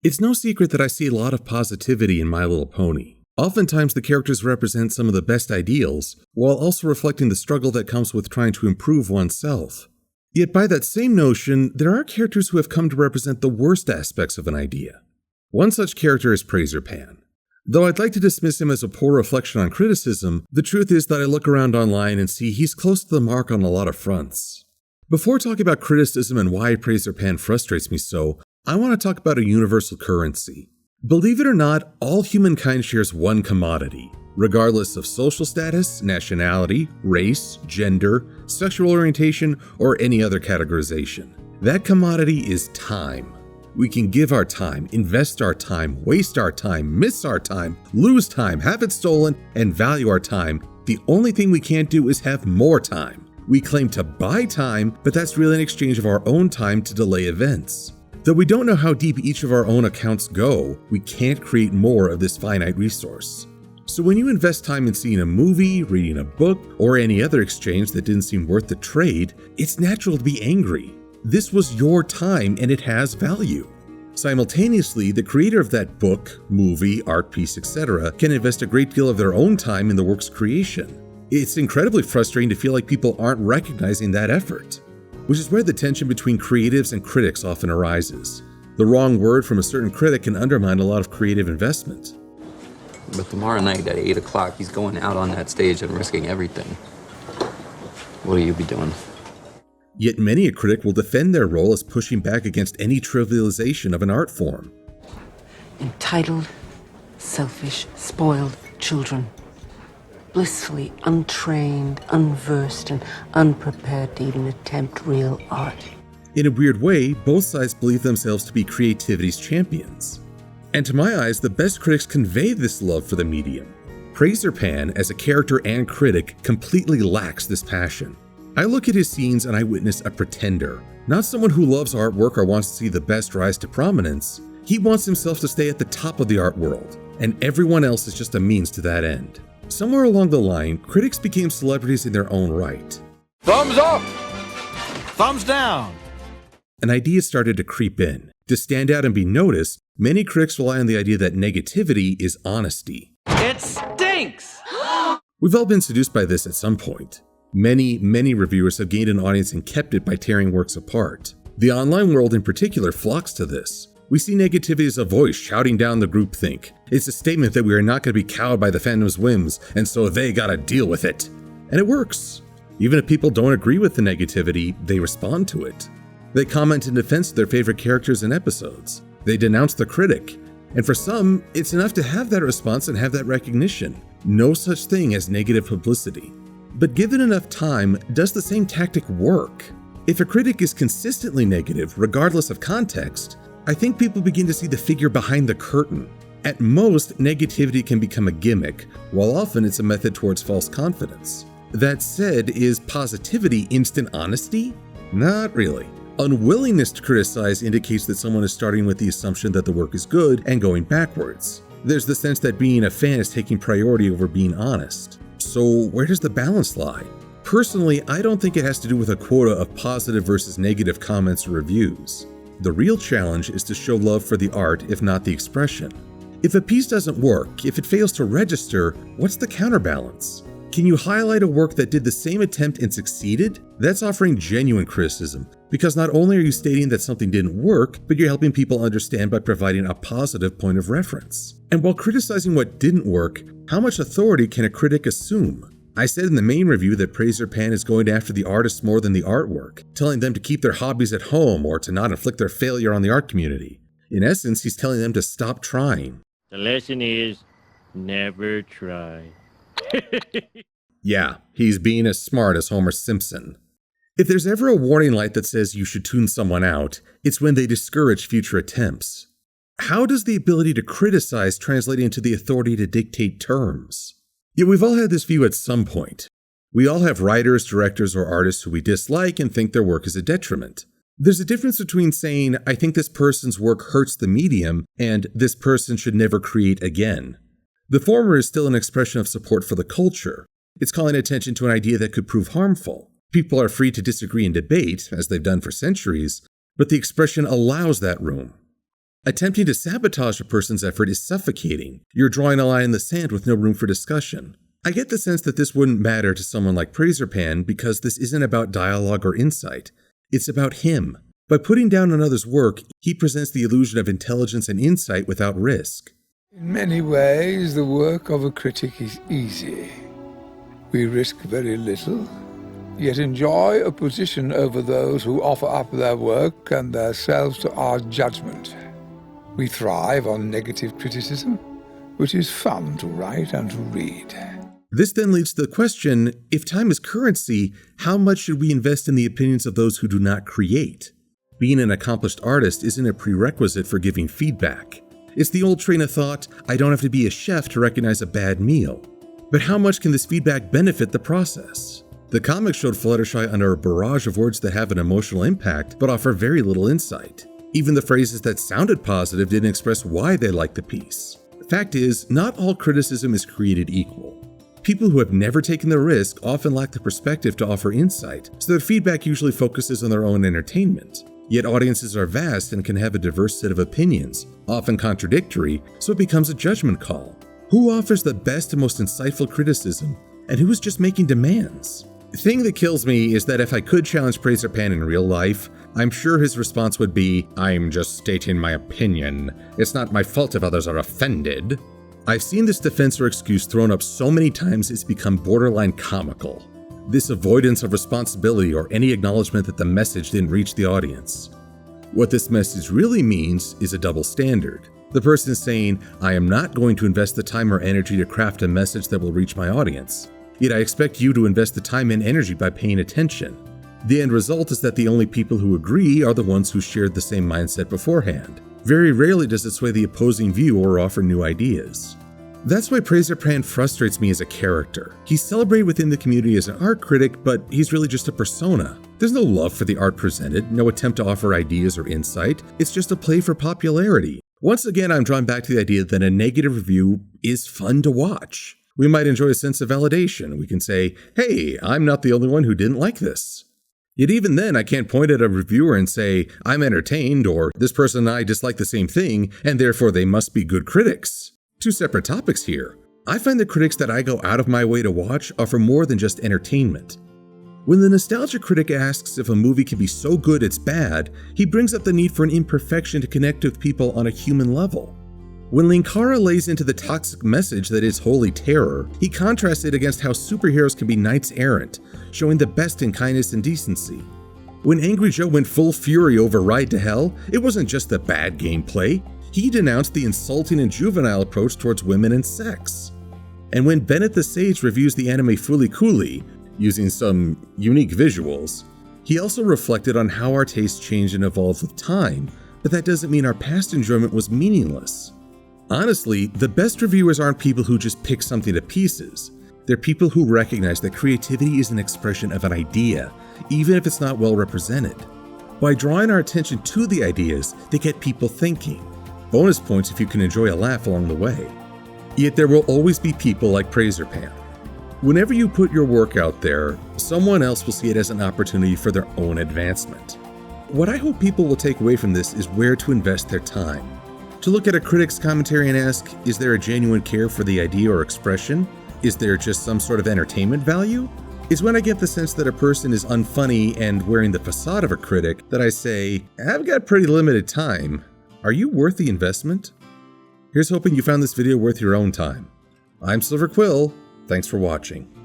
It's no secret that I see a lot of positivity in My Little Pony. Oftentimes the characters represent some of the best ideals, while also reflecting the struggle that comes with trying to improve oneself. Yet by that same notion, there are characters who have come to represent the worst aspects of an idea. One such character is Pan. Though I'd like to dismiss him as a poor reflection on criticism, the truth is that I look around online and see he's close to the mark on a lot of fronts. Before talking about criticism and why Pan frustrates me so, I want to talk about a universal currency. Believe it or not, all humankind shares one commodity, regardless of social status, nationality, race, gender, sexual orientation, or any other categorization. That commodity is time. We can give our time, invest our time, waste our time, miss our time, lose time, have it stolen, and value our time. The only thing we can't do is have more time. We claim to buy time, but that's really an exchange of our own time to delay events. Though we don't know how deep each of our own accounts go, we can't create more of this finite resource. So when you invest time in seeing a movie, reading a book, or any other exchange that didn't seem worth the trade, it's natural to be angry. This was your time and it has value. Simultaneously, the creator of that book, movie, art piece, etc. can invest a great deal of their own time in the work's creation. It's incredibly frustrating to feel like people aren't recognizing that effort, which is where the tension between creatives and critics often arises. The wrong word from a certain critic can undermine a lot of creative investment. But tomorrow night at 8 o'clock, he's going out on that stage and risking everything. What will you be doing? Yet many a critic will defend their role as pushing back against any trivialization of an art form. Entitled, selfish, spoiled children. Blissfully untrained, unversed, and unprepared to even attempt real art. In a weird way, both sides believe themselves to be creativity's champions. And to my eyes, the best critics convey this love for the medium. Pan, as a character and critic, completely lacks this passion. I look at his scenes and I witness a pretender, not someone who loves artwork or wants to see the best rise to prominence. He wants himself to stay at the top of the art world, and everyone else is just a means to that end. Somewhere along the line, critics became celebrities in their own right. Thumbs up! Thumbs down! An idea started to creep in. To stand out and be noticed, many critics rely on the idea that negativity is honesty. It stinks! We've all been seduced by this at some point. Many reviewers have gained an audience and kept it by tearing works apart. The online world in particular flocks to this. We see negativity as a voice shouting down the groupthink. It's a statement that we are not going to be cowed by the fandom's whims, and so they gotta deal with it. And it works. Even if people don't agree with the negativity, they respond to it. They comment in defense of their favorite characters and episodes. They denounce the critic. And for some, it's enough to have that response and have that recognition. No such thing as negative publicity. But given enough time, does the same tactic work? If a critic is consistently negative, regardless of context, I think people begin to see the figure behind the curtain. At most, negativity can become a gimmick, while often it's a method towards false confidence. That said, is positivity instant honesty? Not really. Unwillingness to criticize indicates that someone is starting with the assumption that the work is good and going backwards. There's the sense that being a fan is taking priority over being honest. So where does the balance lie? Personally, I don't think it has to do with a quota of positive versus negative comments or reviews. The real challenge is to show love for the art, if not the expression. If a piece doesn't work, if it fails to register, what's the counterbalance? Can you highlight a work that did the same attempt and succeeded? That's offering genuine criticism, because not only are you stating that something didn't work, but you're helping people understand by providing a positive point of reference. And while criticizing what didn't work, how much authority can a critic assume? I said in the main review that Pan is going after the artists more than the artwork, telling them to keep their hobbies at home or to not inflict their failure on the art community. In essence, he's telling them to stop trying. The lesson is, never try. Yeah, he's being as smart as Homer Simpson. If there's ever a warning light that says you should tune someone out, it's when they discourage future attempts. How does the ability to criticize translate into the authority to dictate terms? Yet we've all had this view at some point. We all have writers, directors, or artists who we dislike and think their work is a detriment. There's a difference between saying, I think this person's work hurts the medium, and this person should never create again. The former is still an expression of support for the culture. It's calling attention to an idea that could prove harmful. People are free to disagree and debate, as they've done for centuries, but the expression allows that room. Attempting to sabotage a person's effort is suffocating. You're drawing a line in the sand with no room for discussion. I get the sense that this wouldn't matter to someone like Prazerpan because this isn't about dialogue or insight. It's about him. By putting down another's work, he presents the illusion of intelligence and insight without risk. In many ways, the work of a critic is easy. We risk very little, yet enjoy a position over those who offer up their work and themselves to our judgment. We thrive on negative criticism, which is fun to write and to read. This then leads to the question, if time is currency, how much should we invest in the opinions of those who do not create? Being an accomplished artist isn't a prerequisite for giving feedback. It's the old train of thought, I don't have to be a chef to recognize a bad meal. But how much can this feedback benefit the process? The comic showed Fluttershy under a barrage of words that have an emotional impact but offer very little insight. Even the phrases that sounded positive didn't express why they liked the piece. Fact is, not all criticism is created equal. People who have never taken the risk often lack the perspective to offer insight, so their feedback usually focuses on their own entertainment. Yet audiences are vast and can have a diverse set of opinions, often contradictory, so it becomes a judgment call. Who offers the best and most insightful criticism, and who is just making demands? The thing that kills me is that if I could challenge Prazerpan in real life, I'm sure his response would be, I'm just stating my opinion. It's not my fault if others are offended. I've seen this defense or excuse thrown up so many times it's become borderline comical. This avoidance of responsibility or any acknowledgement that the message didn't reach the audience. What this message really means is a double standard. The person is saying, I am not going to invest the time or energy to craft a message that will reach my audience. Yet I expect you to invest the time and energy by paying attention. The end result is that the only people who agree are the ones who shared the same mindset beforehand. Very rarely does it sway the opposing view or offer new ideas. That's why Prazerpan frustrates me as a character. He's celebrated within the community as an art critic, but he's really just a persona. There's no love for the art presented, no attempt to offer ideas or insight. It's just a play for popularity. Once again, I'm drawn back to the idea that a negative review is fun to watch. We might enjoy a sense of validation. We can say, hey, I'm not the only one who didn't like this. Yet even then, I can't point at a reviewer and say, I'm entertained, or this person and I dislike the same thing, and therefore they must be good critics. Two separate topics here. I find the critics that I go out of my way to watch offer more than just entertainment. When the nostalgia critic asks if a movie can be so good it's bad, he brings up the need for an imperfection to connect with people on a human level. When Linkara lays into the toxic message that is holy terror, he contrasts it against how superheroes can be knights errant, showing the best in kindness and decency. When Angry Joe went full fury over Ride to Hell, it wasn't just the bad gameplay. He denounced the insulting and juvenile approach towards women and sex. And when Bennett the Sage reviews the anime Fooly Cooly, using some unique visuals, he also reflected on how our tastes change and evolve with time, but that doesn't mean our past enjoyment was meaningless. Honestly, the best reviewers aren't people who just pick something to pieces. They're people who recognize that creativity is an expression of an idea, even if it's not well represented. By drawing our attention to the ideas, they get people thinking. Bonus points if you can enjoy a laugh along the way. Yet there will always be people like Prazerpan. Whenever you put your work out there, someone else will see it as an opportunity for their own advancement. What I hope people will take away from this is where to invest their time. To look at a critic's commentary and ask, is there a genuine care for the idea or expression? Is there just some sort of entertainment value? Is when I get the sense that a person is unfunny and wearing the facade of a critic that I say, I've got pretty limited time. Are you worth the investment? Here's hoping you found this video worth your own time. I'm Silver-Quill. Thanks for watching.